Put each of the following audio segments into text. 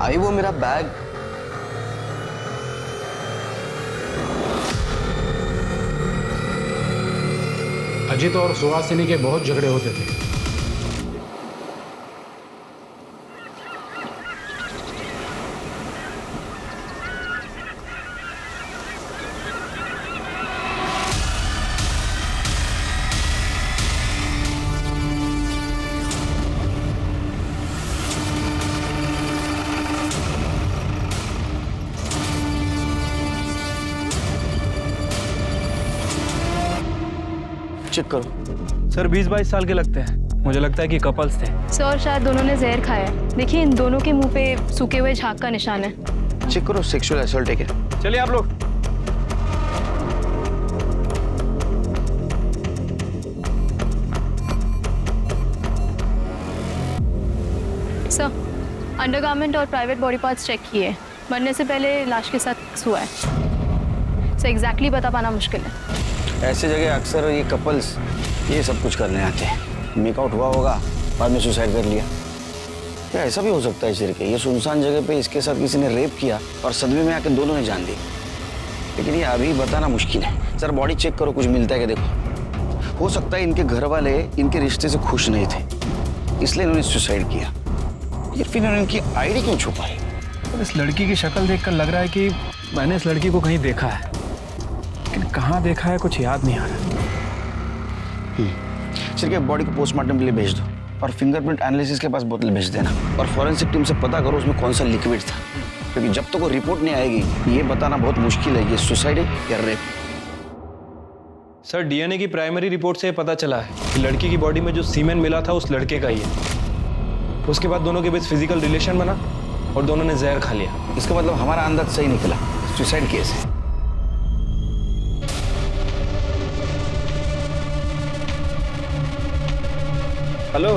आई वो मेरा बैग। अजित और सुहासिनी के बहुत झगड़े होते थे। चेक करो। सर 20-22 साल के लगते हैं। मुझे लगता है कि कपल्स थे। सर शायद दोनों ने जहर खाया है। देखिए इन दोनों के मुंह पे सूखे हुए झाग का निशान है। चेक करो, सेक्सुअल असॉल्ट है क्या? चलिए आप लोग। सर अंडरगारमेंट और प्राइवेट बॉडी पार्ट्स चेक किए। मरने से पहले लाश के साथ सेक्स हुआ है। सर एग्जैक्टली बता पाना मुश्किल है। ऐसे जगह अक्सर ये कपल्स ये सब कुछ करने आते हैं। मेकआउट हुआ होगा, बाद में सुसाइड कर लिया। या ऐसा भी हो सकता है सिर के ये सुनसान जगह पे इसके साथ किसी ने रेप किया और सदमे में आके दोनों ने जान दी। लेकिन ये अभी बताना मुश्किल है। सर बॉडी चेक करो, कुछ मिलता है क्या देखो। हो सकता है इनके घर वाले इनके रिश्ते से खुश नहीं थे, इसलिए इन्होंने सुसाइड किया। ये फिर इन्होंने इनकी आईडी क्यों छुपाई? इस लड़की की शक्ल देखकर लग रहा है कि मैंने इस लड़की को कहीं देखा है, लेकिन कहाँ देखा है कुछ याद नहीं आ रहा। सिर के बॉडी को पोस्टमार्टम के लिए भेज दो और फिंगरप्रिंट एनालिसिस के पास बोतल भेज देना और फॉरेंसिक टीम से पता करो उसमें कौन सा लिक्विड था, क्योंकि जब तक वो रिपोर्ट नहीं आएगी ये बताना बहुत मुश्किल है ये सुसाइड है या रेप। सर डीएनए की प्राइमरी रिपोर्ट से पता चला है कि लड़की की बॉडी में जो सीमेन मिला था उस लड़के का ही है। उसके बाद दोनों के बीच फिजिकल रिलेशन बना और दोनों ने जहर खा लिया। इसका मतलब हमारा अंदाज सही निकला, सुसाइड केस है। हेलो,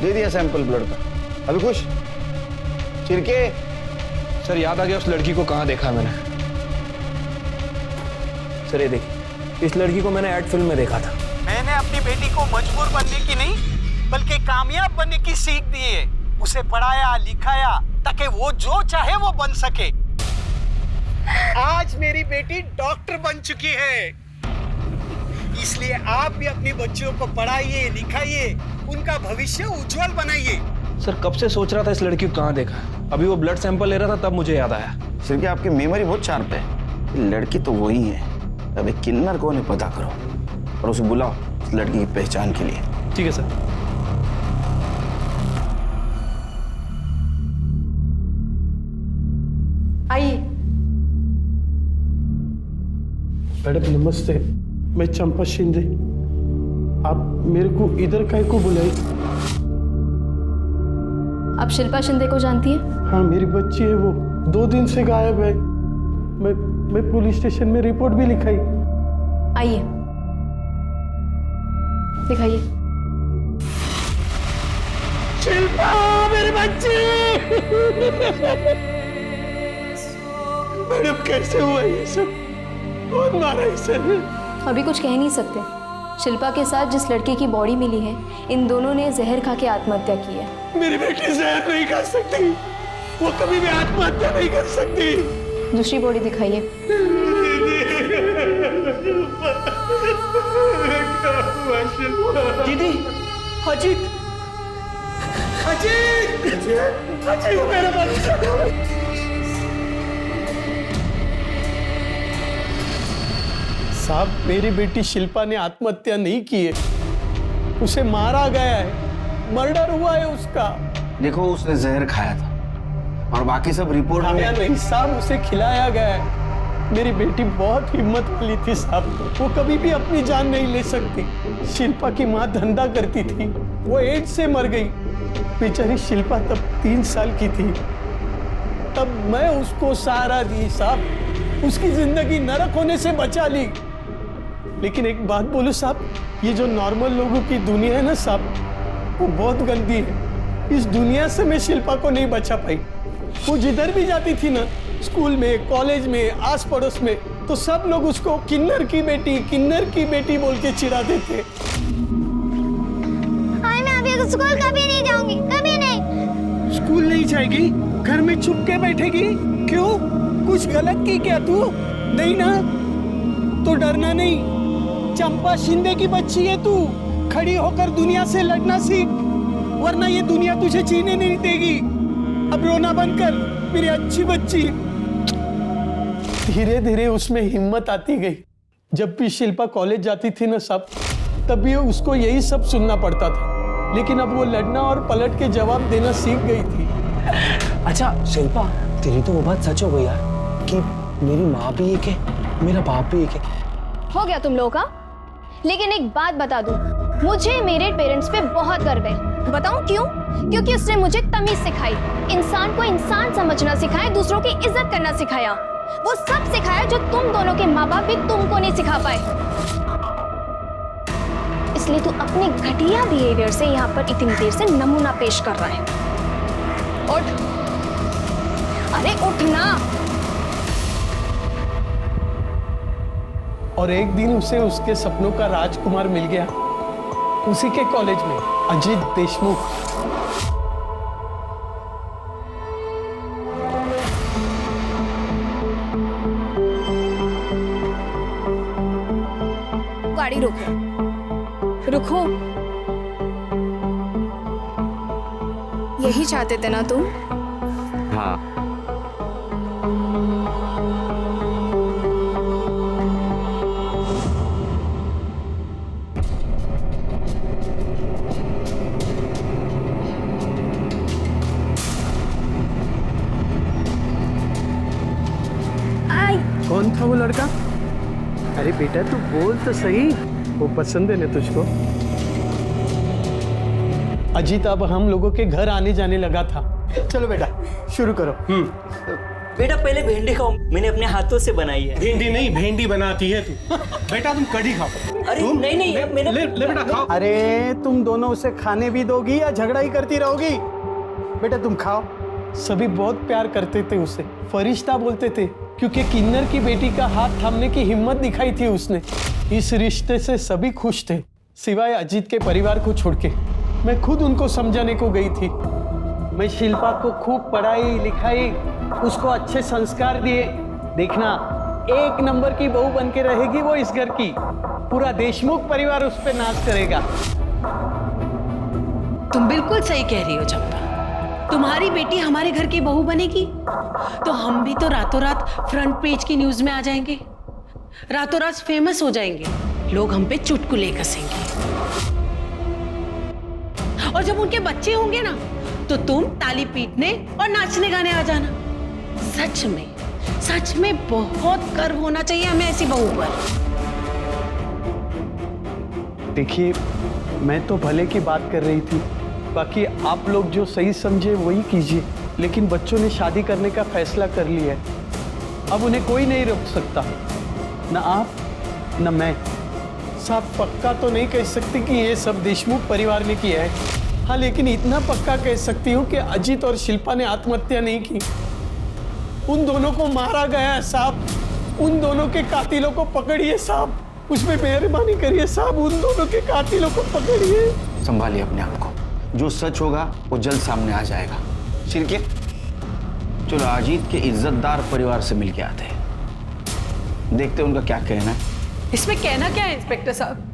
दे दिया सैंपल ब्लड का। अभी खुश चिरके? सर याद आ गया उस लड़की को कहाँ देखा मैंने। सर ये देखिए, इस लड़की को मैंने एड फिल्म में देखा था। मैंने अपनी बेटी को मजबूर बनने की नहीं बल्कि कामयाब बनने की सीख दी है। उसे पढ़ाया लिखाया ताकि वो जो चाहे वो बन सके। आज मेरी बेटी डॉक्टर बन चुकी है, इसलिए आप भी अपनी बच्चियों को पढ़ाइए लिखाइए, उनका भविष्य उज्जवल बनाइए। सर कब से सोच रहा था इस लड़की को कहाँ देखा। अभी वो ब्लड सैंपल ले रहा था तब मुझे याद आया। सिर के आपकी मेमोरी बहुत शार्प है। लड़की तो वही है, अबे किन्नर कौन है पता करो और उसे बुलाओ इस लड़की की पहचान के लिए। ठीक है सर। आइए। मैडम नमस्ते, मैं चंपा शिंदे। आप मेरे को इधर काहे को बुलाई? आप शिल्पा शिंदे को जानती हैं? हाँ मेरी बच्ची है, वो 2 दिन से गायब है। मैं पुलिस स्टेशन में रिपोर्ट भी लिखाई। आइए दिखाइए। शिल्पा मेरी बच्ची! मैडम कैसे हुआ ये सब? कौन मारा इसे? अभी कुछ कह नहीं सकते। शिल्पा के साथ जिस लड़की की बॉडी मिली है, इन दोनों ने जहर खा के आत्महत्या की है। मेरी बेटी जहर नहीं खा सकती, वो कभी भी आत्महत्या नहीं कर सकती। दूसरी बॉडी दिखाइए। दीदी, अजीत, अजीत, अजीत मेरा बच्चा। साहब मेरी बेटी शिल्पा ने आत्महत्या नहीं की है, उसे मारा गया है, मर्डर हुआ है उसका। देखो उसने जहर खाया था और बाकी सब रिपोर्ट खाया नहीं साहब, उसे खिलाया गया है। मेरी बेटी बहुत हिम्मत वाली थी साहब, वो कभी भी अपनी जान नहीं ले सकती। शिल्पा की माँ धंधा करती थी, वो एड्स से मर गई। बेचारी शिल्पा तब 3 साल की थी, तब मैं उसको सहारा दी साहब, उसकी जिंदगी नरक होने से बचा ली। लेकिन एक बात बोलो साहब, ये जो नॉर्मल लोगों की दुनिया है ना साहब, वो बहुत गंदी है। इस दुनिया से मैं शिल्पा को नहीं बचा पाई। वो जिधर भी जाती थी ना, स्कूल में, कॉलेज में, आस पड़ोस में, तो सब लोग उसको किन्नर की बेटी बोल के चिढ़ाते थे। मैं अभी स्कूल कभी नहीं जाऊंगी, कभी नहीं। स्कूल नहीं जाएगी? घर में चुप के बैठेगी? क्यों? कुछ गलत की क्या तू? नहीं ना? तो डरना नहीं। चंपा शिंदे की बच्ची है तू। खड़ी होकर दुनिया से लड़ना सीख, वरना ये दुनिया तुझे जीने नहीं देगी। अब रोना बंद कर मेरी अच्छी बच्ची। धीरे धीरे उसमें हिम्मत आती गई। जब भी शिल्पा कॉलेज जाती थी ना सब, तब भी उसको यही सब सुनना पड़ता था, लेकिन अब वो लड़ना और पलट के जवाब देना सीख गई थी। अच्छा शिल्पा, तेरी तो वो बात सच हो गई यार कि मेरी माँ भी एक है, मेरा बाप भी एक है। हो गया तुम लोगों का। लेकिन एक बात बता दूं, मुझे मेरे पेरेंट्स पे बहुत गर्व है। बताऊं क्यों? क्योंकि उसने मुझे तमीज सिखाई, इंसान को इंसान समझना सिखाया, दूसरों की इज्जत करना सिखाया। वो सब सिखाया जो तुम दोनों के माँ बाप भी तुमको नहीं सिखा पाए। इसलिए तू अपने घटिया बिहेवियर से यहाँ पर इतनी देर से नमूना पेश कर रहा है। उठ, अरे उठना। और एक दिन उसे उसके सपनों का राजकुमार मिल गया, उसी के कॉलेज में, अजीत देशमुख। गाड़ी रोको, रुको। यही चाहते थे ना तुम? हाँ, कौन था वो लड़का? अरे बेटा तू बोल तो सही, वो पसंद है ना तुझको? अजीत अब हम लोगों के घर आने जाने लगा था। चलो बेटा शुरू करो। बेटा पहले भिंडी खाओ, मैंने अपने हाथों से बनाई है। भिंडी नहीं, भेंडी बनाती है तू। बेटा तुम कढ़ी खाओ। अरे नहीं नहीं, मैंने ले बेटा खाओ। अरे तुम दोनों उसे खाने भी दोगी या झगड़ा ही करती रहोगी? बेटा तुम खाओ। सभी बहुत प्यार करते थे उसे, फरिश्ता बोलते थे, क्योंकि किन्नर की बेटी का हाथ थामने की हिम्मत दिखाई थी उसने। इस रिश्ते से सभी खुश थे, सिवाय अजीत के परिवार को छोड़ के। मैं खुद उनको समझाने को गई थी। मैं शिल्पा को खूब पढ़ाई लिखाई, उसको अच्छे संस्कार दिए। देखना, एक नंबर की बहू बन के रहेगी वो इस घर की। पूरा देशमुख परिवार उस पर नाच करेगा। तुम बिल्कुल सही कह रही हो चंपा। तुम्हारी बेटी हमारे घर की बहू बनेगी तो हम भी तो रातों रात फ्रंट पेज की न्यूज में आ जाएंगे, रातों रात फेमस हो जाएंगे, लोग हम पे चुटकुले कसेंगे। और जब उनके बच्चे होंगे ना, तो तुम ताली पीटने और नाचने गाने आ जाना। सच में बहुत गर्व होना चाहिए हमें ऐसी बहू पर। देखिए, मैं तो भले की बात कर रही थी, बाकी आप लोग जो सही समझे वही कीजिए। लेकिन बच्चों ने शादी करने का फैसला कर लिया है, अब उन्हें कोई नहीं रोक सकता, न आप न मैं। साफ पक्का तो नहीं कह सकती कि ये सब देशमुख परिवार ने किया है, हाँ, लेकिन इतना पक्का कह सकती हूँ कि अजीत और शिल्पा ने आत्महत्या नहीं की। उन दोनों को मारा गया है साहब। उन दोनों के कातिलों को पकड़िए साहब, उसमें मेहरबानी करिए साहब, उन दोनों के कातिलों को पकड़िए। संभालिए अपने आप को, जो सच होगा वो जल्द सामने आ जाएगा। शिरके, चलो अजीत के इज्जतदार परिवार से मिलके आते हैं, देखते हैं उनका क्या कहना है। इसमें कहना क्या है इंस्पेक्टर साहब?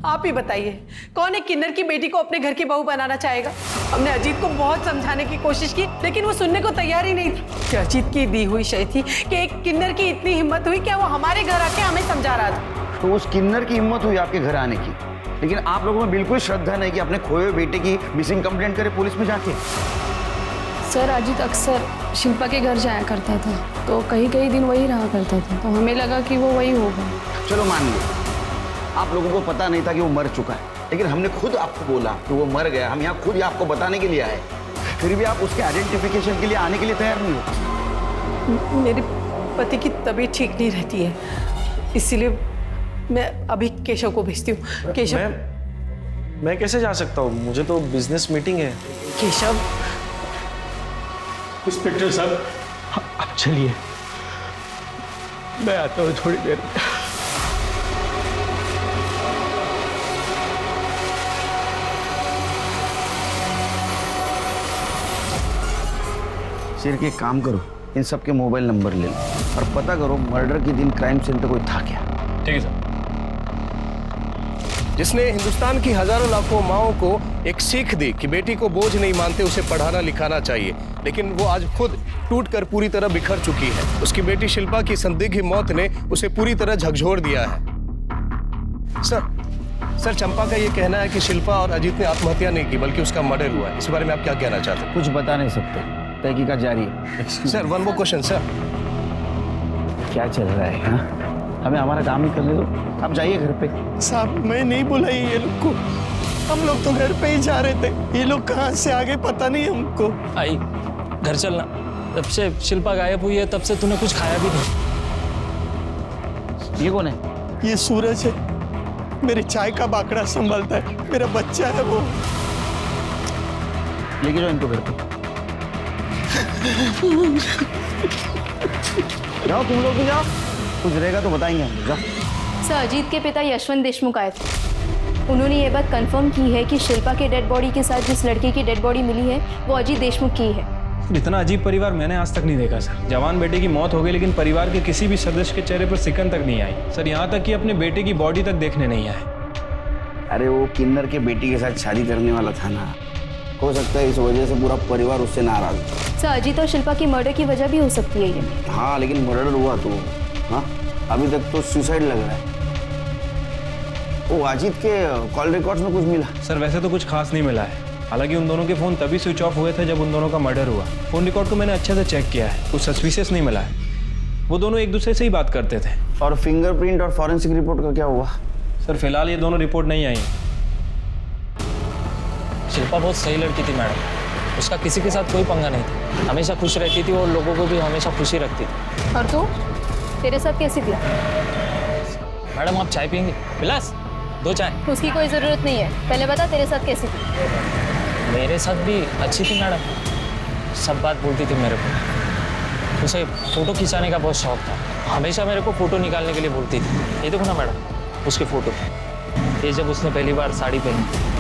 आप ही बताइए, कौन एक किन्नर की बेटी को अपने घर की बहू बनाना चाहेगा? हमने अजीत को बहुत समझाने की कोशिश की, लेकिन वो सुनने को तैयार ही नहीं था कि अजीत की दी हुई शय थी कि एक किन्नर की इतनी हिम्मत हुई क्या वो हमारे घर आके हमें समझा रहा था। तो उस किन्नर की हिम्मत हुई आपके घर आने की, लेकिन आप लोगों में बिल्कुल श्रद्धा नहीं कि अपने खोए हुए बेटे की मिसिंग कंप्लेंट करे पुलिस में जाके। सर, अजीत अक्सर शिल्पा के घर जाया करता था, तो कई दिन वही रहा करता था, तो हमें लगा कि वो वही होगा। चलो मान लो, आप लोगों को पता नहीं था कि वो मर चुका है, लेकिन हमने खुद आपको बोला कि वो मर गया। हम यहाँ खुद ही आपको बताने के लिए आए, फिर भी आप उसके आइडेंटिफिकेशन के लिए आने के लिए तैयार नहीं हो। मेरे पति की तबीयत ठीक नहीं रहती है, इसीलिए मैं अभी केशव को भेजती हूँ। केशव, मैं कैसे जा सकता हूँ? मुझे तो बिजनेस मीटिंग है। केशव। इंस्पेक्टर साहब, अब चलिए, मैं आता हूँ थोड़ी देर में। सिर्फ एक काम करो, इन सब के मोबाइल नंबर ले लो और पता करो मर्डर के दिन क्राइम सीन पे कोई था क्या। ठीक है सर। जिसने हिंदुस्तान की हजारों लाखों माओं को एक सीख दी कि बेटी को बोझ नहीं मानते, उसे पढ़ाना लिखाना चाहिए, लेकिन वो आज खुद टूटकर पूरी तरह बिखर चुकी है। उसकी बेटी शिल्पा की संदिग्ध मौत ने उसे पूरी तरह झकझोर दिया है। सर चंपा का ये कहना है कि शिल्पा और अजीत ने आत्महत्या नहीं की बल्कि उसका मर्डर हुआ है। इस बारे में आप क्या कहना चाहते हैं? कुछ बता नहीं सकते, तहकीकात जारी है। Sir one more question sir. क्या चल रहा है? हाँ, हमें हमारा काम ही करने दो, आप जाइए घर पे। साहब मैं नहीं बुलाई ये लोग को, हम लोग तो घर पे ही जा रहे थे, ये लोग कहाँ से आ गए पता नहीं हमको। आई घर चलना, तब से शिल्पा गायब हुई है तब से तूने कुछ खाया भी नहीं। ये कौन है? ये सूरज है, मेरे चाय का बाकड़ा संभालता है, मेरा बच्चा है वो। लेके जाओ इनको घर पे। जाओ तुम लोग भी जाओ, कुछ रहेगा तो बताएंगे हम। जाओ। सर अजीत के पिता यशवंत देशमुख आए थे। उन्होंने ये बात कंफर्म की है कि शिल्पा के डेड बॉडी के साथ जिस लड़के की डेड बॉडी मिली है वो अजीत देशमुख की है। इतना अजीब परिवार मैंने आज तक नहीं देखा सर। जवान बेटे की मौत हो गई लेकिन परिवार के किसी भी सदस्य के चेहरे पर सिकन तक नहीं आई सर, यहाँ तक कि अपने बेटे की बॉडी तक देखने नहीं आए। अरे वो किन्नर के बेटी के साथ शादी करने वाला था ना, हो सकता है इस वजह से पूरा परिवार उससे नाराज हो। सर अजीत और शिल्पा की मर्डर की वजह भी हो सकती है ये। हाँ लेकिन मर्डर हुआ तो हाँ, अभी तक तो सुसाइड लग रहा है। वो अजीत के कॉल रिकॉर्ड्स में कुछ मिला? सर वैसे तो कुछ खास नहीं मिला है, हालांकि उन दोनों के फ़ोन तभी स्विच ऑफ हुए थे जब उन दोनों का मर्डर हुआ। फ़ोन रिकॉर्ड को मैंने अच्छे से चेक किया है, कुछ सस्पिशियस नहीं मिला है। वो दोनों एक दूसरे से ही बात करते थे। और फिंगरप्रिंट और फॉरेंसिक रिपोर्ट का क्या हुआ? सर फिलहाल ये दोनों रिपोर्ट नहीं आई। शिल्पा बहुत सही लड़की थी मैडम, उसका किसी के साथ कोई पंगा नहीं था, हमेशा खुश रहती थी और लोगों को भी हमेशा खुशी रखती थी। और तू, तेरे साथ कैसी थी? मैडम आप चाय पियेंगे? विलास 2 चाय। उसकी कोई ज़रूरत नहीं है, पहले बता तेरे साथ कैसी थी? मेरे साथ भी अच्छी थी मैडम, सब बात बोलती थी मेरे को। उसे फ़ोटो खिंचाने का बहुत शौक था, हमेशा मेरे को फ़ोटो निकालने के लिए बोलती थी। ये देखो ना मैडम उसकी फ़ोटो, ये जब उसने पहली बार साड़ी पहनी।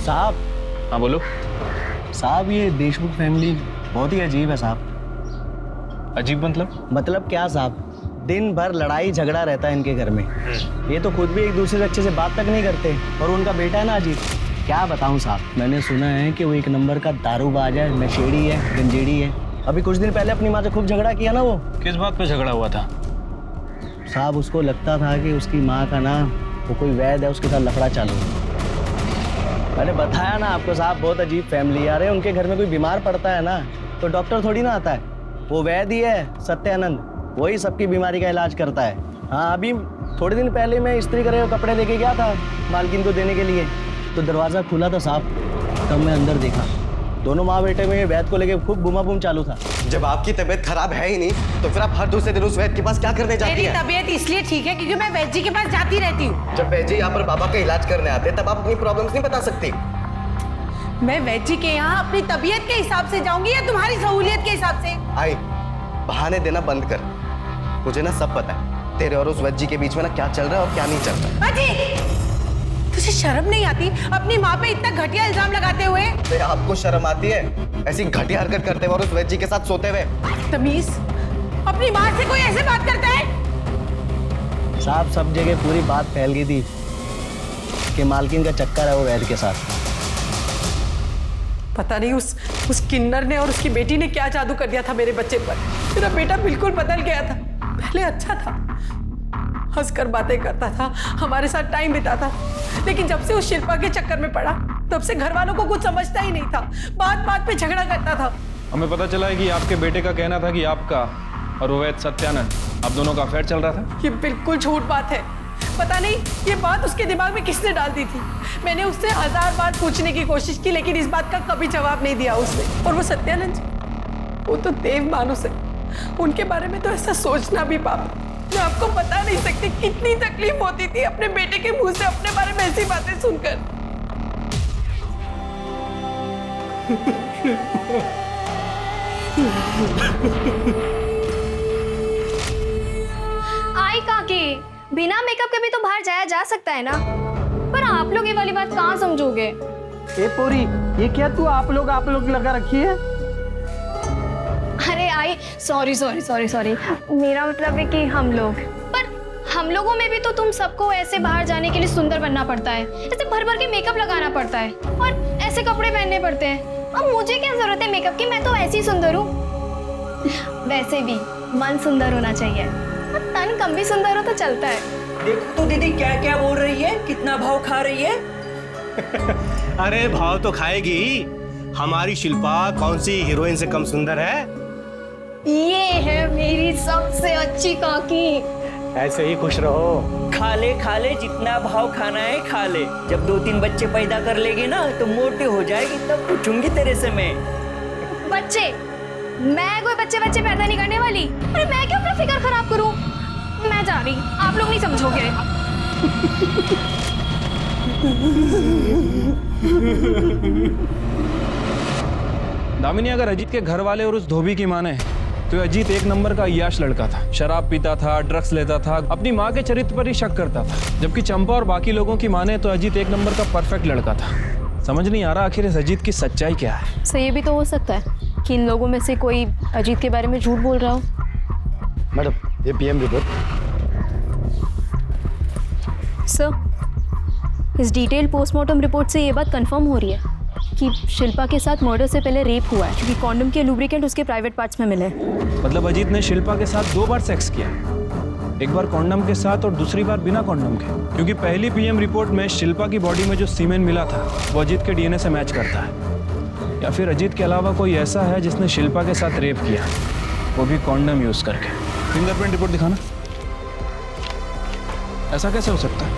साहब। हाँ बोलो। साहब ये देशमुख फैमिली बहुत ही अजीब है साहब। अजीब मतलब क्या साहब, दिन भर लड़ाई झगड़ा रहता है इनके घर में। ये तो खुद भी एक दूसरे से अच्छे से बात तक नहीं करते, और उनका बेटा है ना अजीत, क्या बताऊं साहब, मैंने सुना है कि वो 1 नंबर का दारूबाज है, नशेड़ी है, गंजेड़ी है। अभी कुछ दिन पहले अपनी माँ से खूब झगड़ा किया ना वो। किस बात पे झगड़ा हुआ था? साहब उसको लगता था कि उसकी माँ का ना वो कोई वैद है, उसके साथ लफड़ा चालू है। मैंने बताया ना आपको साहब, बहुत अजीब फैमिली। अरे उनके घर में कोई बीमार पड़ता है ना तो डॉक्टर थोड़ी ना आता है, वो वैद्य ही है सत्यानंद, वही सबकी बीमारी का इलाज करता है। हाँ अभी थोड़े दिन पहले मैं इस्त्री करे हुए कपड़े लेके गया था मालकिन को देने के लिए, तो दरवाज़ा खुला था साहब, तब मैं अंदर देखा दोनों माँ बेटे में वैद्य को लेके खूब घुमा चालू था। जब आपकी तबीयत खराब है ही नहीं तो फिर आप हर दूसरे दिन उस वैद्य के पास क्या करने जाती मेरी हैं? तबीयत इसलिए ठीक है क्योंकि मैं वैद्य जी के पास जाती रहती हूँ। जब वैद्य जी यहाँ पर बाबा का इलाज करने आते हैं तब आप अपनी प्रॉब्लम्स नहीं बता सकती। मैं वैद्य जी के यहाँ अपनी तबीयत के हिसाब से जाऊंगी या तुम्हारी सहूलियत के हिसाब से? आई बहाने देना बंद कर, मुझे ना सब पता है तेरे और उस वैद्य जी के बीच में ना क्या चल रहा है और क्या नहीं चल रहा है। तुझे शर्म नहीं आती अपनी माँ पे इतना घटिया इल्जाम लगाते हुए? तो आपको शर्म आती है ऐसी घटिया हरकत करते हुए और उस वैद्य जी के साथ सोते हुए? तमीज, अपनी माँ से कोई ऐसे बात करता है? साहब सब जगह पूरी बात फैल गई थी कि मालकिन का चक्कर है वो वैद्य के साथ। पता नहीं उस किन्नर ने और उसकी बेटी ने क्या जादू कर दिया था मेरे बच्चे पर। मेरा बेटा बिल्कुल बदल गया था, पहले अच्छा था, हंसकर बातें करता था, हमारे साथ टाइम बिताता, लेकिन जब से उस शिल्पा के चक्कर में पड़ा तब से घर वालों को कुछ समझता ही नहीं था, बात बात पे झगड़ा करता था। हमें पता चला है कि आपके बेटे का कहना था कि आपका और वो वैद्य सत्यानंद आप दोनों का अफेयर चल रहा था। ये बिल्कुल झूठ बात है, पता नहीं ये बात उसके दिमाग में किसने डाल दी थी। मैंने उससे 1000 बार पूछने की कोशिश की लेकिन इस बात का कभी जवाब नहीं दिया उसने। और वो सत्यानंद जी, वो तो देव मानुस है, उनके बारे में तो ऐसा सोचना भी पाप। मैं आपको बता नहीं सकती कितनी तकलीफ होती थी अपने बेटे के मुंह से अपने बारे में ऐसी बातें सुनकर। आई काकी, बिना मेकअप के भी तो बाहर जाया जा सकता है ना, पर आप लोग ये वाली बात कहाँ समझोगे? ए पोरी, ये क्या तू आप लोग लगा रखी है? अरे आई, सॉरी सॉरी सॉरी सॉरी, मेरा मतलब है कि हम लोग, पर हम लोगों में भी तो तुम सबको ऐसे बाहर जाने के लिए सुंदर बनना पड़ता है, ऐसे भर भर के मेकअप लगाना पड़ता है और ऐसे कपड़े पहनने पड़ते हैं। अब मुझे क्या जरूरत है मेकअप की, मैं तो ऐसे ही सुंदर हूँ। वैसे भी मन सुंदर होना चाहिए और तन कम भी सुंदर हो तो चलता है। देखो तो दीदी क्या क्या बोल रही है, कितना भाव खा रही है। अरे भाव तो खाएगी ही। हमारी शिल्पा कौन सी हीरोइन से कम सुंदर है? ये है मेरी सबसे अच्छी काकी। ऐसे ही खुश रहो। खा ले जितना भाव खाना है खा ले। जब 2-3 बच्चे पैदा कर लेगी ना तो मोटी हो जाएगी, तब पूछूंगी तेरे से मैं। बच्चे? मैं कोई बच्चे पैदा नहीं करने वाली। अरे मैं क्यों अपना फिगर खराब करूं? मैं जा रही, आप लोग नहीं समझोगे। दामिनी, अगर अजीत के घर वाले और उस धोबी की माने तो अजीत एक नंबर का अय्याश लड़का था। शराब पीता था, ड्रग्स लेता था, अपनी माँ के चरित्र पर ही शक करता था। जबकि चंपा और बाकी लोगों की माने तो अजीत एक नंबर का परफेक्ट लड़का था। समझ नहीं आ रहा आखिर इस अजीत की सच्चाई क्या है। सर, ये भी तो हो सकता है कि इन लोगों में से कोई अजीत के बारे में झूठ बोल रहा हो। मैडम, ये पीएम रिपोर्ट। सर, इस डिटेल पोस्टमार्टम रिपोर्ट से ये बात कंफर्म हो रही है कि शिल्पा के साथ मर्डर से पहले रेप हुआ है, क्योंकि कॉन्डम के लुब्रिकेंट उसके प्राइवेट पार्ट्स में मिले। मतलब अजीत ने शिल्पा के साथ 2 बार सेक्स किया, एक बार कॉन्डम के साथ और दूसरी बार बिना कॉन्डम के, क्योंकि पहली पीएम रिपोर्ट में शिल्पा की बॉडी में जो सीमेन मिला था वो अजीत के डीएनए से मैच करता है। या फिर अजीत के अलावा कोई ऐसा है जिसने शिल्पा के साथ रेप किया, वो भी कॉन्डम यूज करके। फिंगरप्रिंट रिपोर्ट दिखाना। ऐसा कैसे हो सकता है?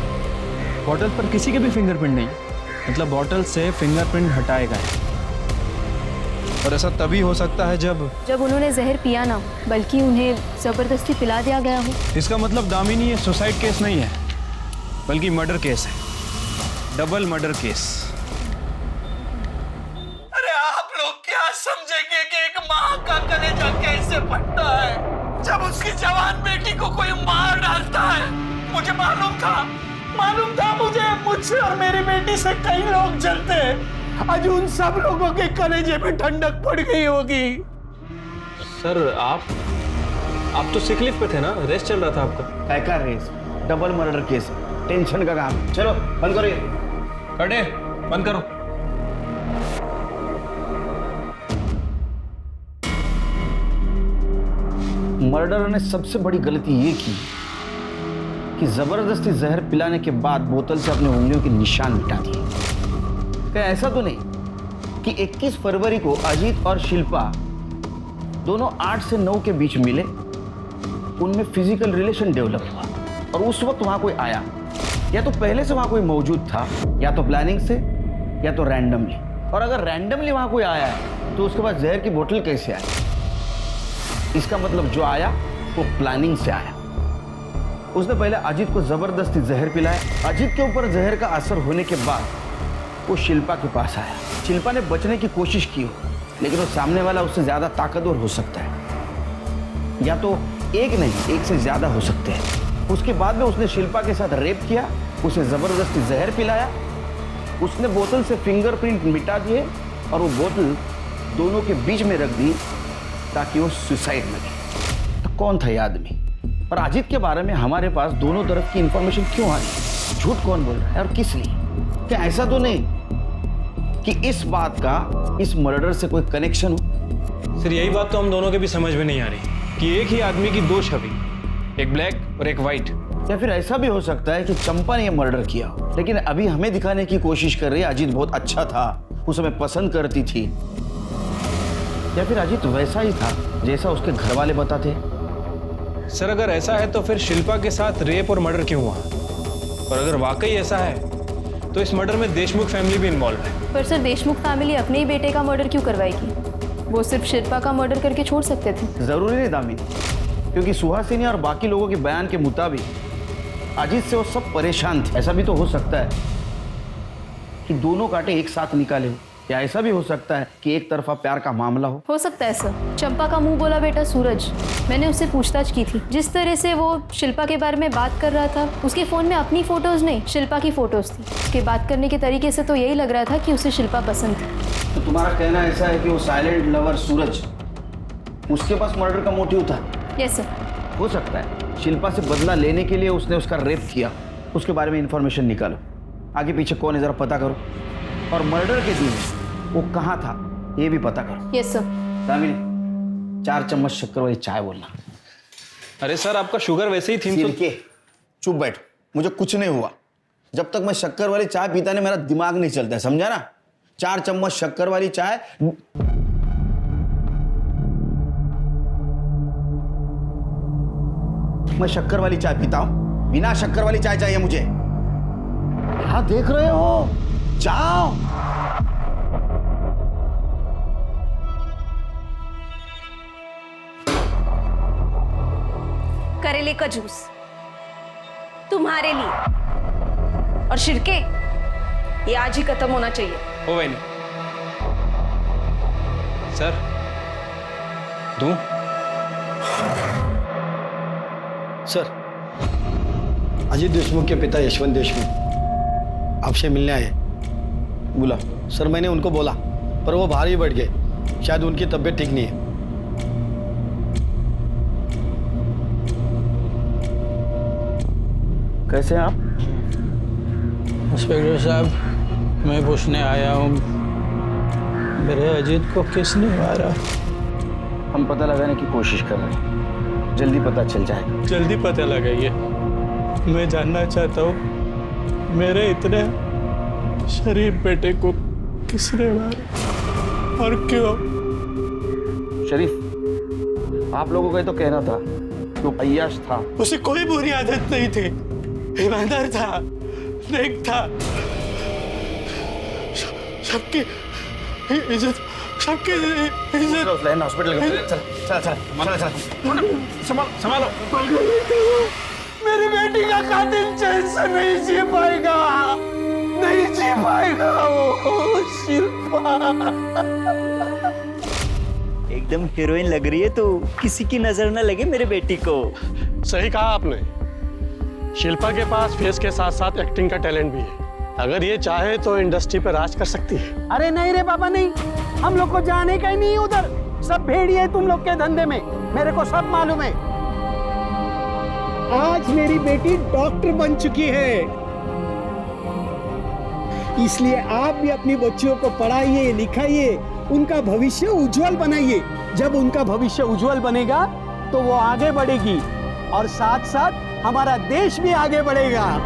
बॉटल पर किसी के भी फिंगरप्रिंट नहीं, मतलब बॉटल से फिंगरप्रिंट हटाए गए। और ऐसा तभी हो सकता है जब उन्होंने जहर पिया ना, बल्कि उन्हें जबरदस्ती पिला दिया गया हो। इसका मतलब दामिनी, ये सुसाइड केस नहीं है बल्कि मर्डर केस है, डबल मर्डर केस। अरे आप लोग क्या समझेंगे कि एक माँ का कलेजा कैसे फटता है जब उसकी जवान बेटी को कोई मार डालता है। मुझे मालूम था मुझसे और मेरी बेटी से कई लोग जलते हैं। आज उन सब लोगों के कलेजे में ठंडक पड़ गई होगी। सर, आप तो सिक लीव पे थे ना, रेस्ट चल रहा था आपका। काय का रेस? डबल मर्डर केस, टेंशन का काम। चलो बंद करो, कटे बंद करो। मर्डर ने सबसे बड़ी गलती ये की कि जबरदस्ती जहर पिलाने के बाद बोतल से अपने उंगलियों के निशान मिटा दिए। क्या ऐसा तो नहीं कि 21 फरवरी को अजीत और शिल्पा दोनों 8 से 9 के बीच मिले, उनमें फिजिकल रिलेशन डेवलप हुआ और उस वक्त वहां कोई आया, या तो पहले से वहां कोई मौजूद था, या तो प्लानिंग से, या तो रैंडमली। और अगर रैंडमली वहां कोई आया है तो उसके बाद जहर की बोतल कैसे आई? इसका मतलब जो आया वो प्लानिंग से आया। उसने पहले अजीत को जबरदस्ती जहर पिलाया। अजीत के ऊपर जहर का असर होने के बाद वो शिल्पा के पास आया। शिल्पा ने बचने की कोशिश की हो, लेकिन वो सामने वाला उससे ज्यादा ताकतवर हो सकता है, या तो एक नहीं, एक से ज्यादा हो सकते हैं। उसके बाद में उसने शिल्पा के साथ रेप किया, उसे जबरदस्ती जहर पिलाया, उसने बोतल से फिंगरप्रिंट मिटा दिए और वो बोतल दोनों के बीच में रख दी ताकि वो सुसाइड लगे। तो कौन था ये आदमी? और अजीत के बारे में हमारे पास दोनों तरफ की इंफॉर्मेशन क्यों आ रही? झूठ कौन बोल रहा है और किस लिए? क्या ऐसा तो नहीं कि इस बात का इस मर्डर से कोई कनेक्शन हो? सर, यही बात तो हम दोनों के भी समझ में नहीं आ रही कि एक ही आदमी की 2 छवि, एक ब्लैक और एक व्हाइट। या फिर ऐसा भी हो सकता है कि चंपा ने यह मर्डर किया, लेकिन अभी हमें दिखाने की कोशिश कर रही है अजीत बहुत अच्छा था, उसे हमें पसंद करती थी। या फिर अजीत वैसा ही था जैसा उसके घर वाले बताते। सर, अगर ऐसा है तो फिर शिल्पा के साथ रेप और मर्डर क्यों हुआ? और अगर वाकई ऐसा है तो इस मर्डर में देशमुख फैमिली भी इन्वॉल्व है। पर सर, देशमुख फैमिली अपने ही बेटे का मर्डर क्यों करवाएगी? वो सिर्फ शिल्पा का मर्डर करके छोड़ सकते थे। जरूरी नहीं दामिनी, क्योंकि सुहासिनी और बाकी लोगों के बयान के मुताबिक अजीत से वो सब परेशान थे। ऐसा भी तो हो सकता है कि दोनों कांटे एक साथ निकाले हो, क्या ऐसा भी हो सकता है कि एक तरफा प्यार का मामला हो सकता है सर। चंपा का मुंह बोला बेटा सूरज। मैंने उससे पूछताछ की थी। जिस तरह से वो शिल्पा के बारे में बात कर रहा था, उसके फोन में अपनी फोटोज नहीं शिल्पा की फोटोज थी। उसके बात करने के तरीके से तो यही लग रहा था कि उसे शिल्पा पसंद थी। तो तुम्हारा कहना ऐसा है कि वो साइलेंट लवर सूरज, उसके पास मर्डर का मोटिव था? Yes sir. हो सकता है शिल्पा से बदला लेने के लिए उसने उसका रेप किया। उसके बारे में इंफॉर्मेशन निकालो, आगे पीछे कौन है जरा पता करो, और मर्डर के दिन वो कहाँ था ये भी पता करो। Yes sir. दामिनी 4 चम्मच शक्कर वाली चाय बोलना। अरे सर आपका शुगर वैसे ही थी। के चुप बैठ, मुझे कुछ नहीं हुआ। जब तक मैं शक्कर वाली चाय पीता नहीं मेरा दिमाग नहीं चलता है, समझा ना? 4 चम्मच शक्कर वाली चाय। मैं शक्कर वाली चाय पीता हूं, बिना शक्कर वाली चाय चाहिए मुझे। क्या देख रहे हो? जाओ। करेले का जूस तुम्हारे लिए, और शिरके ये आज ही खत्म होना चाहिए। ओ वही सर दूं? सर, अजीत देशमुख के पिता यशवंत देशमुख आपसे मिलने आए। बोला। सर मैंने उनको बोला पर वो बाहर ही बैठ गए, शायद उनकी तबीयत ठीक नहीं है। कैसे हैं आप? इंस्पेक्टर साहब, मैं पूछने आया हूँ मेरे अजीत को किसने मारा? हम पता लगाने की कोशिश कर रहे हैं, जल्दी पता चल जाएगा। जल्दी पता लगाइए। मैं जानना चाहता हूँ मेरे इतने शरीफ बेटे को किसने मारा और क्यों? शरीफ, आप लोगों का तो कहना था कि वो अय्याश था। उसे कोई बुरी आदत नहीं थी, ईमानदार था, नेक था, सबकी इज्जत, सबकी इज्जत। हॉस्पिटल चल संभालो। मेरी बेटी का कातिल चैन से नहीं जी पाएगा, नहीं जी पाएगा वो शिल्पा। एकदम हीरोइन लग रही है तो किसी की नजर न लगे मेरे बेटी को। सही कहा आपने, शिल्पा के पास फेस के साथ साथ एक्टिंग का टैलेंट भी है। अगर ये चाहे तो इंडस्ट्री पर राज कर सकती है। अरे नहीं रे बाबा नहीं, हम लोग को जाने का ही नहीं उधर। सब भेड़िए है तुम लोग के धंधे में, मेरे को सब मालूम है। आज मेरी बेटी डॉक्टर बन चुकी है, इसलिए आप भी अपनी बच्चियों को पढ़ाइए, लिखाइए, उनका भविष्य उज्जवल बनाइए। जब उनका भविष्य उज्जवल बनेगा तो वो आगे बढ़ेगी और साथ साथ हमारा देश भी आगे बढ़ेगा।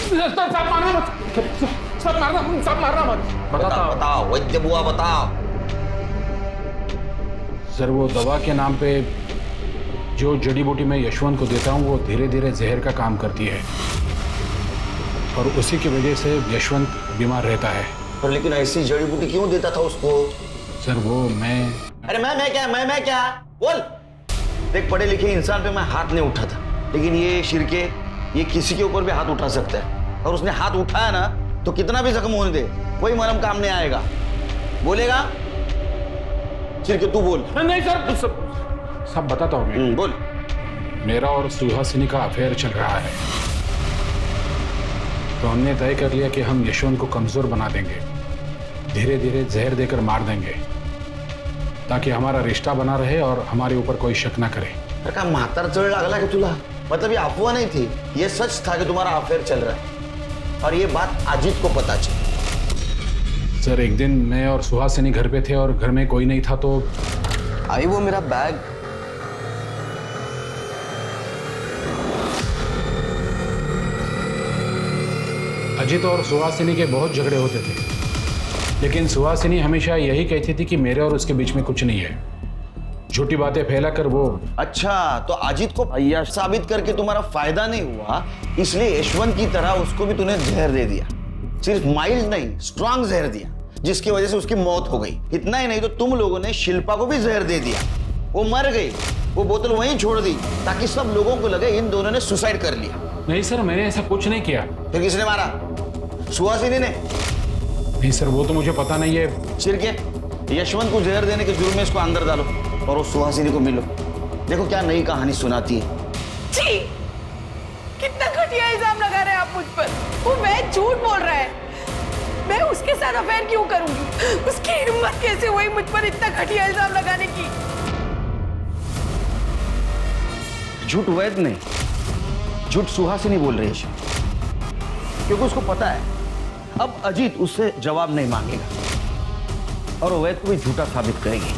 सब मारना मत। बताओ वैद्य बुआ बताओ। सर वो दवा के नाम पे जो जड़ी बूटी मैं यशवंत को देता हूँ वो धीरे धीरे जहर का काम करती है और उसी की वजह से यशवंत बीमार रहता है। पर लेकिन ऐसी जड़ी बूटी क्यों देता था उसको? सर वो मैं अरे मैं क्या बोल। देख पढ़े लिखे इंसान पे मैं हाथ नहीं उठा था, लेकिन ये शिरके ये किसी के ऊपर भी हाथ उठा सकता है, और उसने हाथ उठाया ना तो कितना भी जख्म होने दे कोई मरहम काम नहीं आएगा। बोलेगा शिरके? तू बोल। नहीं सर सब बताता हूँ मैं। बोल। मेरा और सुहासिनी का अफेयर चल रहा है, तो हमने तय कर लिया कि हम यशवंत को कमजोर बना देंगे, धीरे धीरे जहर देकर मार देंगे ताकि हमारा रिश्ता बना रहे और हमारे ऊपर कोई शक ना करे। का म्हातार चढ़ लागला कि तुला? मतलब ये अफवाह नहीं थी, ये सच था कि तुम्हारा अफेयर चल रहा है, और ये बात अजीत को पता चली। सर एक दिन मैं और सुहासिनी घर पे थे और घर में कोई नहीं था, तो आई वो मेरा बैग। अजीत और सुहासिनी के बहुत झगड़े होते थे, लेकिन सुहासिनी हमेशा यही कहती थी कि मेरे और उसके बीच में कुछ नहीं है। झूठी बातें फैलाकर वो। अच्छा, तो अजीत को अय्याश साबित करके तुम्हारा फायदा नहीं हुआ, इसलिए यशवंत की तरह उसको भी तूने जहर दे दिया। सिर्फ माइल्ड नहीं, स्ट्रांग जहर दिया, जिसकी वजह से उसकी मौत हो गई। इतना ही नहीं तो तुम लोगों ने शिल्पा को भी जहर दे दिया, वो मर गई, वो बोतल वहीं छोड़ दी ताकि सब लोगों को लगे इन दोनों ने सुसाइड कर लिया। नहीं सर, मैंने ऐसा कुछ नहीं किया। फिर किसने मारा? सुहासिनी ने? नहीं सर, वो तो मुझे पता नहीं है। सिर के यशवंत को जहर देने के जुर्म में इसको अंदर डालो और उस सुहासिनी को मिलो। देखो क्या नई कहानी सुनाती है। छी! कितना घटिया इल्जाम लगा रहे हैं आप मुझ पर। वो वैद झूठ बोल रहा है। मैं उसके साथ अफेयर क्यों करूंगी? उसकी हिम्मत कैसे हुई मुझ पर इतना घटिया इल्जाम लगाने की? झूठ वैद नहीं, झूठ सुहासिनी बोल रही है, क्योंकि उसको पता है अब अजीत उससे जवाब नहीं मांगेगा और वो वैद को भी झूठा साबित करेगी।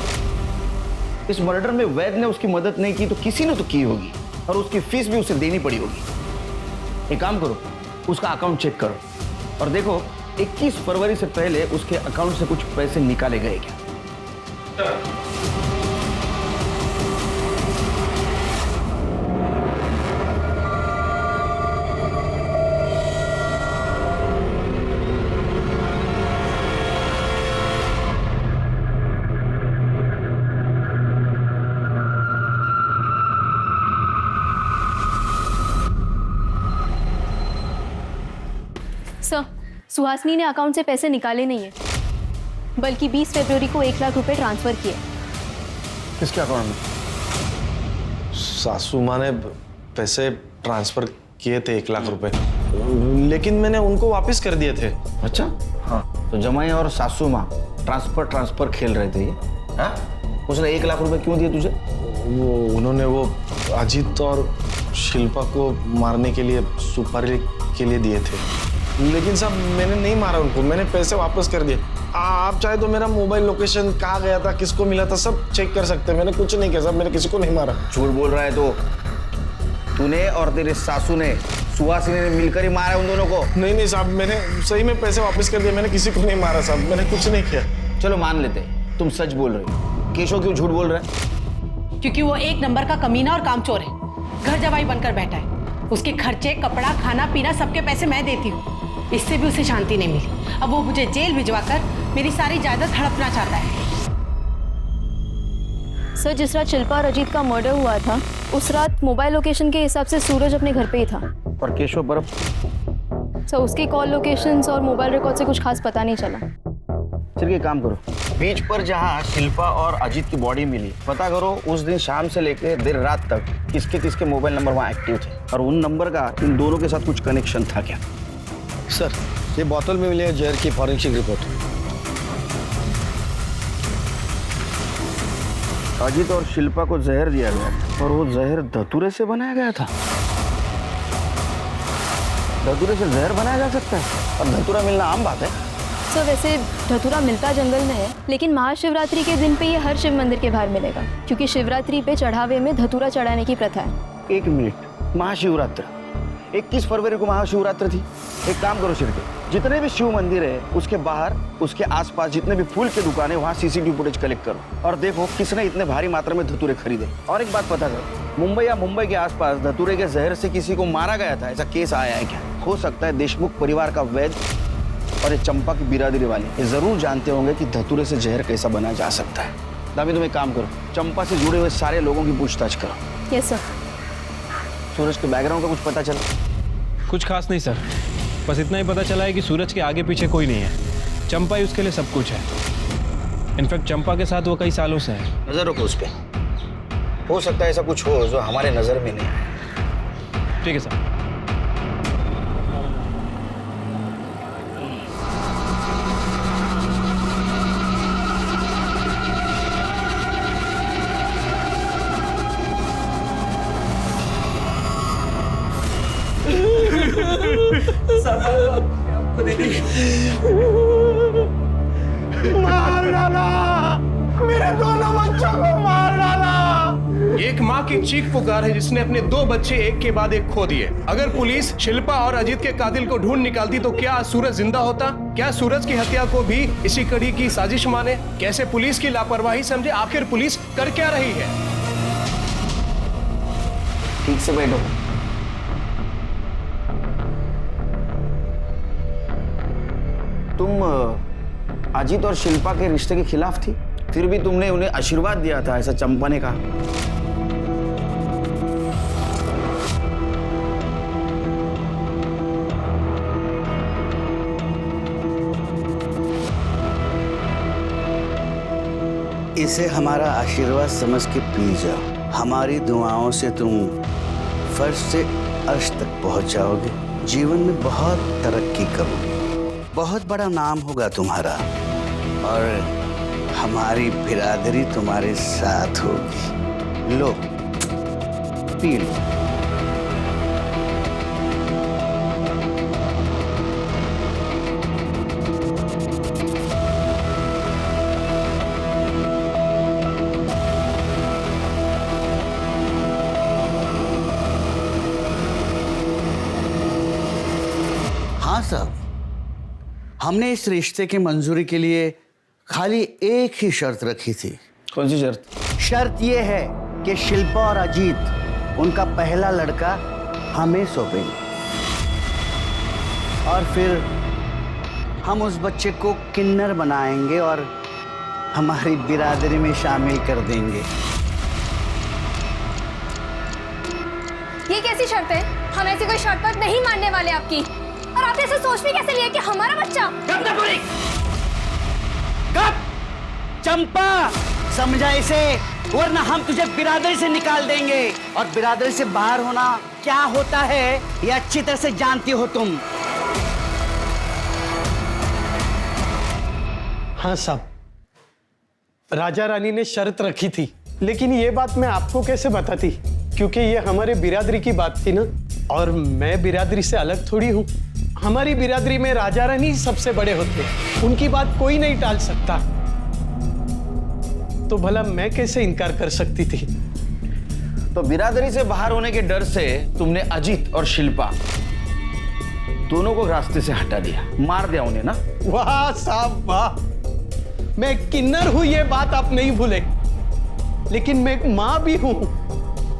इस मर्डर में वैद ने उसकी मदद नहीं की तो किसी ने तो की होगी और उसकी फीस भी उसे देनी पड़ी होगी। एक काम करो, उसका अकाउंट चेक करो और देखो 21 फरवरी से पहले उसके अकाउंट से कुछ पैसे निकाले गए क्या। सर, सुहासिनी ने अकाउंट से पैसे निकाले नहीं है, बल्कि 20 फरवरी को 1 लाख रुपए ट्रांसफर किए। किसके अकाउंट में? सासू माँ ने पैसे ट्रांसफर किए थे 1 लाख रुपए, लेकिन मैंने उनको वापस कर दिए थे। अच्छा, हाँ, तो जमाई और सासू माँ ट्रांसफर खेल रहे थे ये। हाँ? उसने 1 लाख रुपए क्यों दिए तुझे? उन्होंने वो अजीत और शिल्पा को मारने के लिए सुपारी के लिए दिए थे, लेकिन साहब मैंने नहीं मारा उनको, मैंने पैसे वापस कर दिए। आप चाहे तो मेरा मोबाइल लोकेशन कहाँ गया था, किसको मिला था, सब चेक कर सकते हैं। मैंने कुछ नहीं किया साहब, मैंने किसी को नहीं मारा। झूठ बोल रहा है तो तूने और तेरे सासू ने सुहासिनी ने मिलकर ही मारा उन दोनों को? नहीं साहब, मैंने सही में पैसे वापस कर दिए, मैंने किसी को नहीं मारा साहब, मैंने कुछ नहीं किया। चलो मान लेते तुम सच बोल रहे हो। केशव क्यों झूठ बोल रहा है? क्योंकि वो एक नंबर का कमीना और कामचोर है, घर जवाई बनकर बैठा है। उसके खर्चे, कपड़ा, खाना पीना सबके पैसे मैं देती हूँ। इससे भी उसे शांति नहीं मिली। अब वो मुझे जेल भिजवाकर मेरी सारी जायदाद हड़पना चाहता है। सर, जिस रात शिल्पा और अजीत का मर्डर हुआ था, उस रात मोबाइल लोकेशन के हिसाब से सूरज अपने घर पे ही था। और केशव बर्फ? सर, उसकी कॉल लोकेशंस और मोबाइल रिकॉर्ड से कुछ खास पता नहीं चला। चलिए एक काम करो, बीच पर जहाँ शिल्पा और अजीत की बॉडी मिली, पता करो उस दिन शाम से लेकर देर रात तक किसके किसके मोबाइल नंबर वहाँ एक्टिव थे और उन नंबर का इन दोनों के साथ कुछ कनेक्शन था क्या? सर, ये बोतल में मिली है जहर की फॉरेंसिक रिपोर्ट। अजीत और शिल्पा को जहर दिया गया और वो जहर धतूरे से बनाया गया था। धतूरे से जहर बनाया जा सकता है और धतूरा मिलना आम बात है। सर, वैसे धतूरा मिलता जंगल में है, लेकिन महाशिवरात्रि के दिन पे ये हर शिव मंदिर के बाहर मिलेगा, क्योंकि शिवरात्रि पे चढ़ावे में धतूरा चढ़ाने की प्रथा है। 1 मिनट, महाशिवरात्रि 21 फरवरी को महाशिवरात्रि थी। एक काम करो शिरके, जितने भी शिव मंदिर है उसके बाहर, उसके आसपास जितने भी फूल की दुकानें, वहाँ सीसीटीवी फुटेज कलेक्ट करो और देखो किसने इतने भारी मात्रा में धतूरे खरीदे। और एक बात पता करो, मुंबई या मुंबई के आसपास धतूरे के जहर से किसी को मारा गया था, ऐसा केस आया है क्या? हो सकता है देशमुख परिवार का वैद और ये चंपा की बिरादरी वाले ये जरूर जानते होंगे कि धतूरे से जहर कैसा बनाया जा सकता है। दामी, तुम एक काम करो, चंपा से जुड़े हुए सारे लोगों की पूछताछ करो। Yes sir. सूरज के बैकग्राउंड का कुछ पता चला? कुछ खास नहीं सर, बस इतना ही पता चला है कि सूरज के आगे पीछे कोई नहीं है। चंपा ही उसके लिए सब कुछ है। इनफैक्ट चंपा के साथ वो कई सालों से है। नजर रखो उस पर, हो सकता है ऐसा कुछ हो जो हमारे नजर में नहीं है। ठीक है सर। मार डाला, मेरे दोनों बच्चों को मार डाला। एक माँ की चीख पुकार है जिसने अपने 2 बच्चे एक के बाद एक खो दिए। अगर पुलिस शिल्पा और अजीत के कातिल को ढूंढ निकालती तो क्या सूरज जिंदा होता? क्या सूरज की हत्या को भी इसी कड़ी की साजिश माने? कैसे पुलिस की लापरवाही समझे? आखिर पुलिस कर क्या रही है? ठीक से बैठो। तुम अजीत और शिल्पा के रिश्ते के खिलाफ थी, फिर भी तुमने उन्हें आशीर्वाद दिया था, ऐसा चंपा ने कहा। इसे हमारा आशीर्वाद समझ के पी जाओ। हमारी दुआओं से तुम फर्श से अर्श तक पहुंच जाओगे। जीवन में बहुत तरक्की करोगे, बहुत बड़ा नाम होगा तुम्हारा, और हमारी बिरादरी तुम्हारे साथ होगी। लो पी लो। हाँ साहब, हमने इस रिश्ते की मंजूरी के लिए खाली एक ही शर्त रखी थी। कौन सी शर्त? शर्त यह है कि शिल्पा और अजीत उनका पहला लड़का हमें सौंपेंगे, और फिर हम उस बच्चे को किन्नर बनाएंगे और हमारी बिरादरी में शामिल कर देंगे। ये कैसी शर्त है? हम ऐसी कोई शर्त पर नहीं मानने वाले आपकी। और आपने ऐसे सोच भी कैसे लिया कि हमारा बच्चा? चंपा, समझा इसे, वरना हम तुझे बिरादरी से निकाल देंगे। और बिरादरी से बाहर होना क्या होता है ये अच्छी तरह से जानती हो तुम। हाँ साहब, राजा रानी ने शर्त रखी थी, लेकिन ये बात मैं आपको कैसे बताती, क्योंकि ये हमारे बिरादरी की बात थी ना, और मैं बिरादरी से अलग थोड़ी हूँ। हमारी बिरादरी में राजा रानी सबसे बड़े होते हैं, उनकी बात कोई नहीं टाल सकता। तो भला मैं कैसे इनकार कर सकती थी? तो बिरादरी से बाहर होने के डर से तुमने अजीत और शिल्पा दोनों को रास्ते से हटा दिया, मार दिया उन्हें ना? वाह साहब वाह, मैं किन्नर हूं ये बात आप नहीं भूले, लेकिन मैं एक मां भी हूं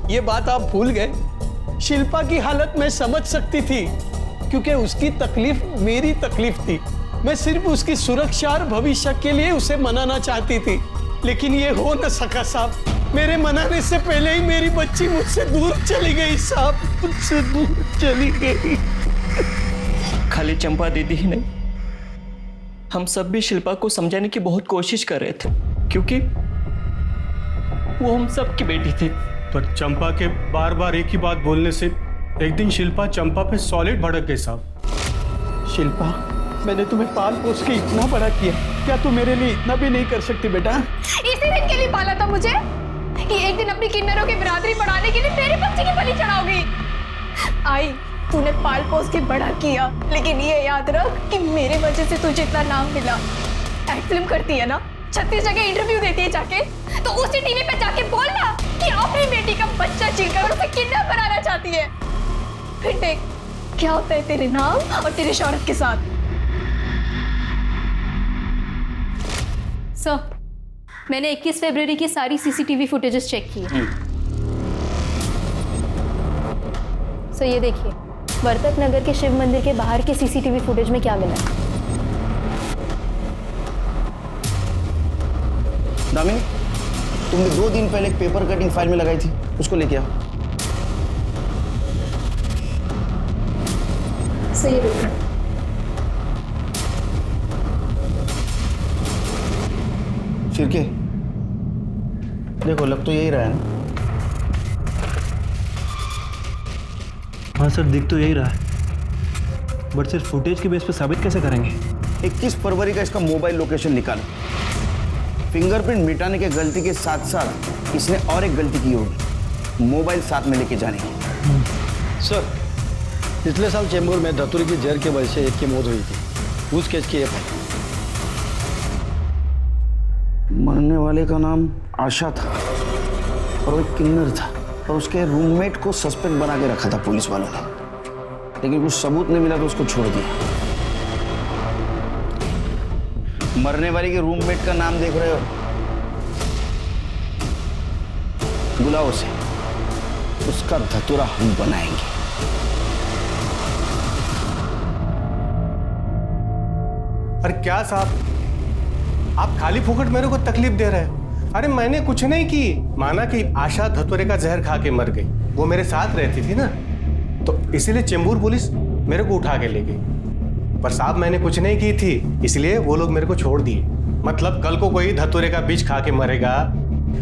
ये बात आप भूल गए। शिल्पा की हालत मैं समझ सकती थी, क्योंकि उसकी तकलीफ मेरी तकलीफ थी। मैं सिर्फ उसकी सुरक्षा और भविष्य के लिए उसे मनाना चाहती थी, लेकिन ये हो न सका साहब। मेरे मनाने से पहले ही मेरी बच्ची मुझसे दूर चली गई साहब, मुझसे दूर चली गई। खाली चंपा दीदी ही नहीं, हम सब भी शिल्पा को समझाने की बहुत कोशिश कर रहे थे, क्योंकि वो हम सब की बेटी थी। पर चंपा के बार बार एक ही बात बोलने से एक दिन शिल्पा चंपा पे सॉलिड भड़क गई साहब। शिल्पा, मैंने तुम्हें पाल पोस के इतना बड़ा किया, क्या तू मेरे लिए इतना भी नहीं कर सकती बेटा? इसी दिन के लिए पाला था मुझे कि एक दिन अपनी किन्नरों की बिरादरी बढ़ाने के लिए मेरे बच्चे की बलि चढ़ाओगी। आई, तूने पाल पोस के बड़ा किया, लेकिन ये याद रख कि मेरे वजह से तुझे इतना नाम मिला। एक्ट फिल्म करती है ना, 36 जगह इंटरव्यू देती है जाके, तो उसी टीवी पे जाके बोलना कि अपनी बेटी का बच्चा छीनकर उसे किन्नर बनाना चाहती है। फिर देख क्या होता है तेरे नाम और तेरे शौहरत के साथ। सर, मैंने 21 फरवरी की सारी सीसीटीवी फुटेजेस चेक की है। सर ये देखिए, वर्तक नगर के शिव मंदिर के बाहर के सीसीटीवी फुटेज में क्या मिला। दामिनी, तुमने 2 दिन पहले एक पेपर कटिंग फाइल में लगाई थी, उसको लेके आओ। सही है। शिरके, देखो लग तो यही रहा है ना? हाँ सर, दिख तो यही रहा है, बट सिर्फ फुटेज के बेस पे साबित कैसे करेंगे? 21 फरवरी का इसका मोबाइल लोकेशन निकालो। फिंगरप्रिंट मिटाने के गलती के साथ साथ इसने और एक गलती की होगी, मोबाइल साथ में लेके जाने की। सर, पिछले साल चेंबूर में धतूरी की जहर के वजह से एक की मौत हुई थी, उस केस की एफआईआर। मरने वाले का नाम आशा था और वो किन्नर था, और उसके रूममेट को सस्पेक्ट बना के रखा था पुलिस वालों ने, लेकिन कुछ सबूत नहीं मिला तो उसको छोड़ दिया। मरने वाले के रूममेट का नाम देख रहे हो? बुलाओ उसे, उसका धतूरा हम बनाएंगे। अरे क्या साहब, आप खाली फुकट मेरे को तकलीफ दे रहे हैं। अरे मैंने कुछ नहीं की, माना कि आशा धतूरे का जहर खा के मर गई, वो मेरे साथ रहती थी ना, तो इसीलिए चेंबूर पुलिस मेरे को उठा के ले गई। पर साहब मैंने कुछ नहीं की थी, इसलिए वो लोग मेरे को छोड़ दिए। मतलब कल को कोई धतूरे का बीज खा के मरेगा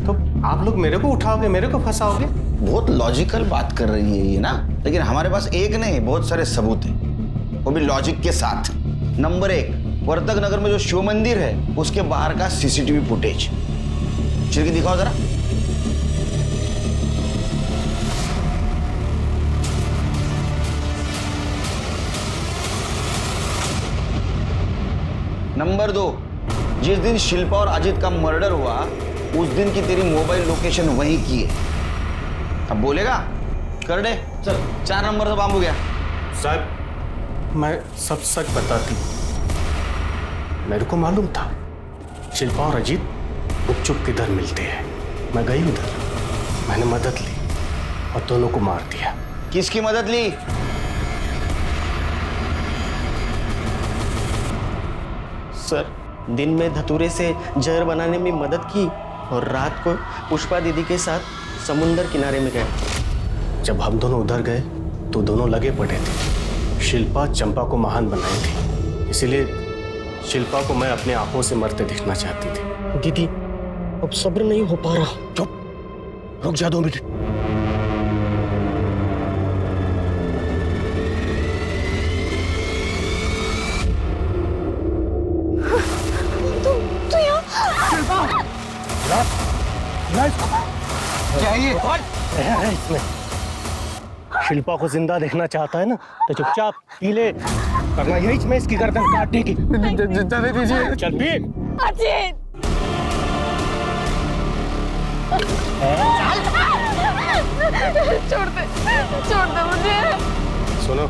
तो आप लोग मेरे को उठाओगे, मेरे को फंसाओगे? बहुत लॉजिकल बात कर रही है ये ना, लेकिन हमारे पास एक नहीं बहुत सारे सबूत हैं, वो भी लॉजिक के साथ। नंबर 1, वर्तक नगर में जो शिव मंदिर है उसके बाहर का सीसीटीवी फुटेज। चिरकी दिखाओ जरा। नंबर 2, जिस दिन शिल्पा और अजित का मर्डर हुआ उस दिन की तेरी मोबाइल लोकेशन वहीं की है। अब बोलेगा? कर दे चल। 4 नंबर से बांबू गया। साहब मैं सब सच बताती हूँ। मेरे को मालूम था शिल्पा और अजीत गुपचुप किधर मिलते हैं। मैं गई उधर, मैंने मदद ली और दोनों को मार दिया। किसकी मदद ली? सर, दिन में धतूरे से जहर बनाने में मदद की और रात को पुष्पा दीदी के साथ समुंदर किनारे में गए। जब हम दोनों उधर गए तो दोनों लगे पड़े थे। शिल्पा चंपा को महान बनाई थी, इसीलिए शिल्पा को मैं अपने आंखों से मरते देखना चाहती थी। दीदी अब सब्र नहीं हो पा रहा। चुप, रुक जा 2 मिनट। क्या ये? इसमें शिल्पा को जिंदा देखना चाहता है ना तो चुपचाप पी ले, करना यही इसमें इसकी गर्दन काटने की। दीजिए चल पी। अजीत छोड़ दे मुझे। सुनो,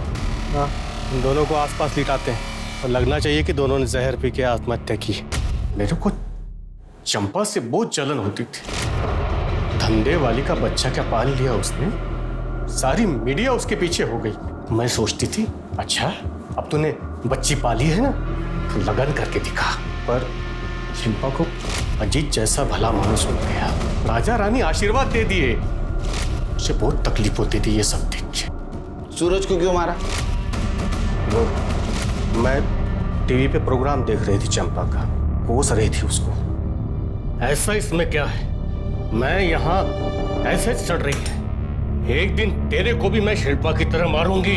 इन दोनों को आसपास लिटाते हैं और लगना चाहिए कि दोनों ने जहर पी के आत्महत्या की। मेरे को चंपा से बहुत जलन होती थी। धंधे वाली का बच्चा क्या पाल लिया उसने, सारी मीडिया उसके पीछे हो गई। मैं सोचती थी अच्छा अब तूने बच्ची पाली है ना तो लगन करके दिखा। पर शिल्पा को अजीत जैसा भला मानुस मिल गया, राजा रानी आशीर्वाद दे दिए। उसे बहुत तकलीफ होती थी ये सब देख के। सूरज को क्यों मारा? वो मैं टीवी पे प्रोग्राम देख रही थी चंपा का, कोस रही थी उसको। ऐसा इसमें क्या है, मैं यहाँ ऐसे चढ़ रही है। एक दिन तेरे को भी मैं शिल्पा की तरह मारूंगी।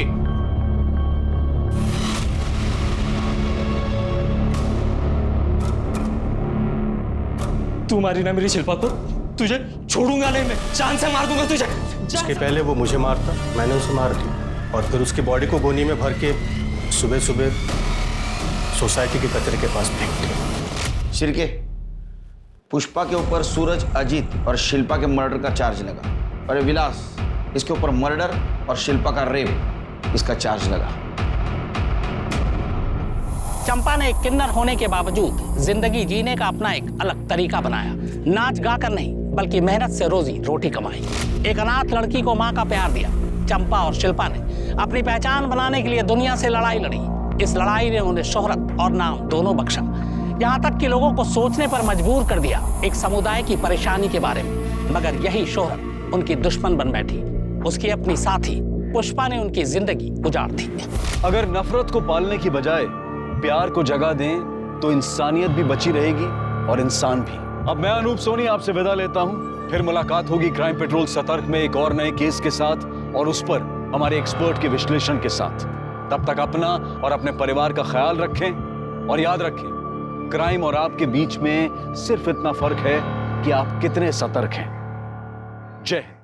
तू मारी ना मेरी शिल्पा को, तुझे छोड़ूंगा नहीं मैं, जान से मार दूंगा तुझे। उसके पहले वो मुझे मारता, मैंने उसे मार दिया और फिर उसकी बॉडी को गोनी में भर के सुबह सुबह सोसाइटी के कचरे के पास फेंक दिया। शिरके, पुष्पा के ऊपर सूरज, अजीत और शिल्पा के मर्डर का चार्ज लगा और विलास इसके ऊपर मर्डर और शिल्पा का रेप इसका चार्ज लगा। चंपा ने एक किन्नर होने के बावजूद जिंदगी जीने का अपना एक अलग तरीका बनाया। नाच गाकर नहीं बल्कि मेहनत से रोजी रोटी कमाई। एक अनाथ लड़की को माँ का प्यार दिया। चंपा और शिल्पा ने अपनी पहचान बनाने के लिए दुनिया से लड़ाई लड़ी। इस लड़ाई ने उन्हें शोहरत और नाम दोनों बख्शा, यहाँ तक कि लोगों को सोचने पर मजबूर कर दिया एक समुदाय की परेशानी के बारे में। मगर यही शोहरत उनकी दुश्मन बन बैठी। उसकी अपनी साथी पुष्पा ने उनकी जिंदगी उजाड़ दी। अगर नफरत को पालने की बजाय प्यार को जगह दें तो इंसानियत भी बची रहेगी और इंसान भी। अब मैं अनूप सोनी आपसे विदा लेता हूं। फिर मुलाकात होगी क्राइम पेट्रोल सतर्क में एक और नए केस के साथ और उस पर हमारे एक्सपर्ट के विश्लेषण के साथ। तब तक अपना और अपने परिवार का ख्याल रखें और याद रखें, क्राइम और आपके बीच में सिर्फ इतना फर्क है कि आप कितने सतर्क हैं। जय हिंद।